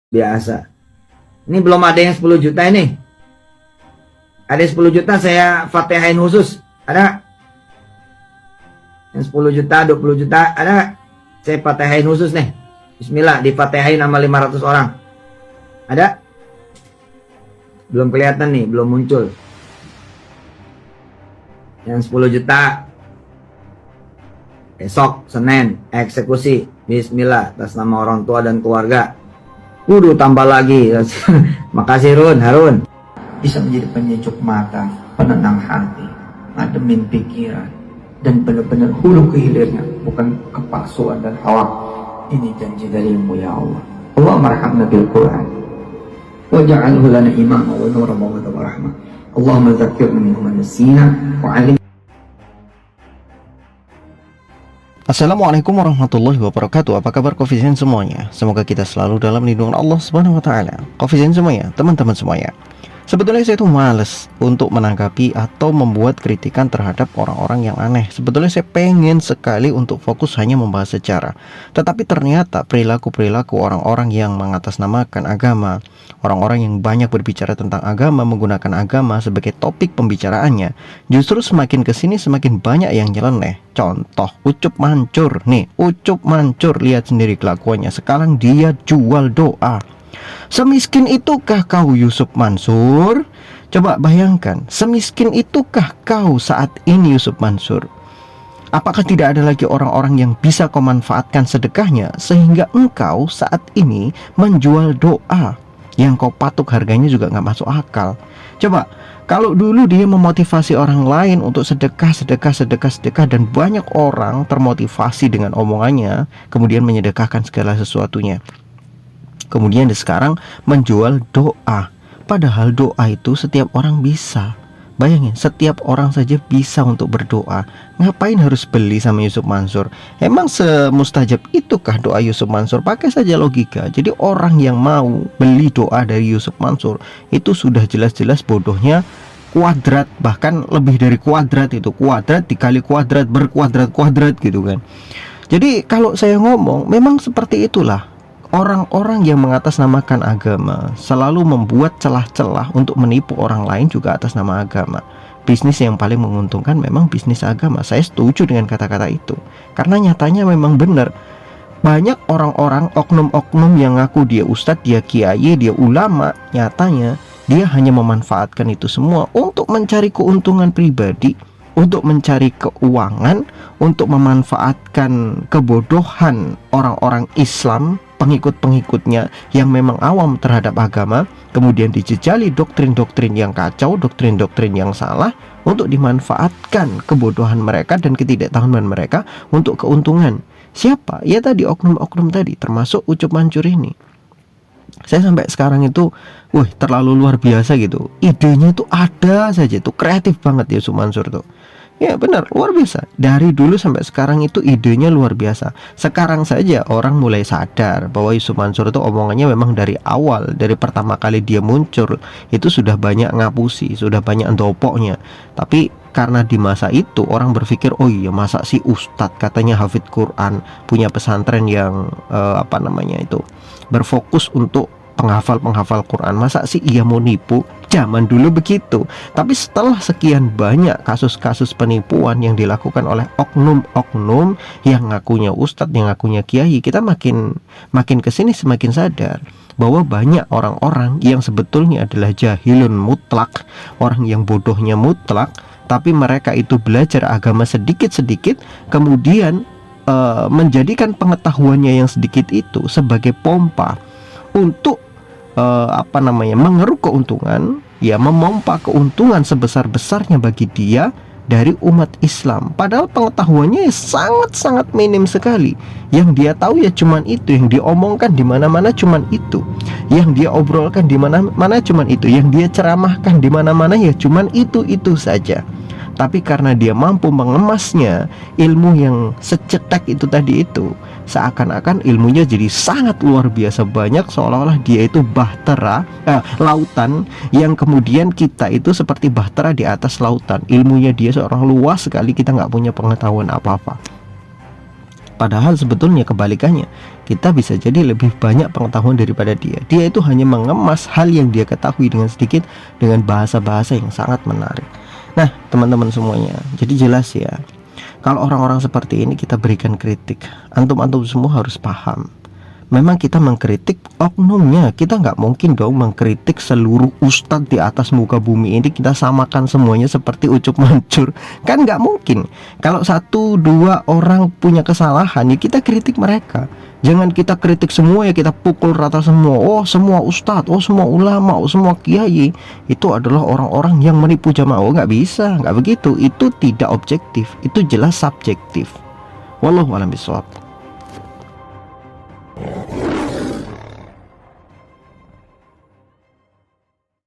biasa. Ini belum ada yang 10 juta ini. Ada 10 juta saya fatihain khusus. Ada? Yang 10 juta, 20 juta, ada? Saya fatihain khusus nih. Bismillah, difatihain sama 500 orang. Ada? Belum kelihatan nih, belum muncul. Yang 10 juta. Besok, Senin, eksekusi. Bismillah, atas nama orang tua dan keluarga. Kudu tambah lagi. Makasih Harun. Bisa menjadi penyejuk mata, penenang hati, ngademin pikiran, dan benar-benar hulu ke hilirnya, bukan kepalsuan dan hawa. Ini janji darimu ya Allah. Allah marhamna bil Quran, waj'alhu lana imama wa nura wa rahmah. Allahumma zakkirna minhu man nasina wa 'allimna. Assalamualaikum warahmatullahi wabarakatuh. Apa kabar Coffeezen semuanya? Semoga kita selalu dalam lindungan Allah Subhanahu wa taala. Coffeezen semuanya, teman-teman semuanya. Sebetulnya saya itu males untuk menanggapi atau membuat kritikan terhadap orang-orang yang aneh. Sebetulnya saya pengen sekali untuk fokus hanya membahas sejarah. Tetapi ternyata perilaku-perilaku orang-orang yang mengatasnamakan agama, orang-orang yang banyak berbicara tentang agama, menggunakan agama sebagai topik pembicaraannya, justru semakin kesini semakin banyak yang nyeleneh. Contoh, Ucup Mancur. Nih, Ucup Mancur, lihat sendiri kelakuannya. Sekarang dia jual doa. Semiskin itukah kau Yusuf Mansur? Coba bayangkan, semiskin itukah kau saat ini Yusuf Mansur? Apakah tidak ada lagi orang-orang yang bisa kau manfaatkan sedekahnya sehingga engkau saat ini menjual doa yang kau patok harganya juga nggak masuk akal? Coba, kalau dulu dia memotivasi orang lain untuk sedekah dan banyak orang termotivasi dengan omongannya, kemudian menyedekahkan segala sesuatunya. Kemudian sekarang menjual doa. Padahal doa itu setiap orang bisa. Bayangin, setiap orang saja bisa untuk berdoa. Ngapain harus beli sama Yusuf Mansur? Emang semustajab itukah doa Yusuf Mansur? Pakai saja logika. Jadi orang yang mau beli doa dari Yusuf Mansur itu sudah jelas-jelas bodohnya kuadrat, bahkan lebih dari kuadrat. Itu kuadrat dikali kuadrat berkuadrat-kuadrat gitu kan. Jadi kalau saya ngomong, memang seperti itulah. Orang-orang yang mengatasnamakan agama selalu membuat celah-celah untuk menipu orang lain juga atas nama agama. Bisnis yang paling menguntungkan memang bisnis agama. Saya setuju dengan kata-kata itu. Karena nyatanya memang benar. Banyak orang-orang, oknum-oknum yang ngaku dia ustadz, dia kiai, dia ulama, nyatanya dia hanya memanfaatkan itu semua untuk mencari keuntungan pribadi, untuk mencari keuangan, untuk memanfaatkan kebodohan orang-orang Islam, pengikut-pengikutnya yang memang awam terhadap agama, kemudian dijejali doktrin-doktrin yang kacau, doktrin-doktrin yang salah, untuk dimanfaatkan kebodohan mereka dan ketidaktahuan mereka untuk keuntungan. Siapa? Ya tadi oknum-oknum tadi, termasuk Ucup Mancur ini. Saya sampai sekarang itu, terlalu luar biasa gitu. Idenya tuh ada saja, tuh kreatif banget ya Yusuf Mansur tuh. Ya benar, luar biasa. Dari dulu sampai sekarang itu idenya luar biasa. Sekarang saja orang mulai sadar bahwa Yusuf Mansur itu omongannya memang dari awal, dari pertama kali dia muncul itu sudah banyak ngapusi, sudah banyak ndopoknya. Tapi karena di masa itu orang berpikir, oh iya masa si ustadz katanya hafid Quran, punya pesantren yang berfokus untuk penghafal Quran, masa sih ia mau nipu? Zaman dulu begitu. Tapi setelah sekian banyak kasus-kasus penipuan yang dilakukan oleh oknum-oknum yang ngakunya ustadz, yang ngakunya kiai, kita makin kesini semakin sadar bahwa banyak orang-orang yang sebetulnya adalah jahilun mutlak, orang yang bodohnya mutlak, tapi mereka itu belajar agama sedikit-sedikit, kemudian menjadikan pengetahuannya yang sedikit itu sebagai pompa untuk mengeruk keuntungan, ya memompa keuntungan sebesar-besarnya bagi dia dari umat Islam. Padahal pengetahuannya sangat-sangat minim sekali. Yang dia tahu ya cuman itu, yang diomongkan di mana-mana cuman itu, yang dia obrolkan di mana-mana cuman itu, yang dia ceramahkan di mana-mana ya cuman itu saja. Tapi karena dia mampu mengemasnya, ilmu yang secetek itu tadi itu, seakan-akan ilmunya jadi sangat luar biasa banyak, seolah-olah dia itu bahtera, lautan, yang kemudian kita itu seperti bahtera di atas lautan. Ilmunya dia seorang luas sekali, kita nggak punya pengetahuan apa-apa. Padahal sebetulnya kebalikannya, kita bisa jadi lebih banyak pengetahuan daripada dia. Dia itu hanya mengemas hal yang dia ketahui dengan sedikit, dengan bahasa-bahasa yang sangat menarik. Nah teman-teman semuanya, jadi jelas ya, kalau orang-orang seperti ini kita berikan kritik, antum-antum semua harus paham, memang kita mengkritik oknumnya. Kita nggak mungkin dong mengkritik seluruh ustadz di atas muka bumi ini, kita samakan semuanya seperti ucup mancur, kan nggak mungkin. Kalau 1-2 orang punya kesalahan ya kita kritik mereka. Jangan kita kritik semua ya kita pukul rata semua. Oh semua ustadz, oh semua ulama, oh semua kiai itu adalah orang-orang yang menipu jamaah. Oh nggak bisa, nggak begitu. Itu tidak objektif, itu jelas subjektif. Wallahu a'lam bishawab.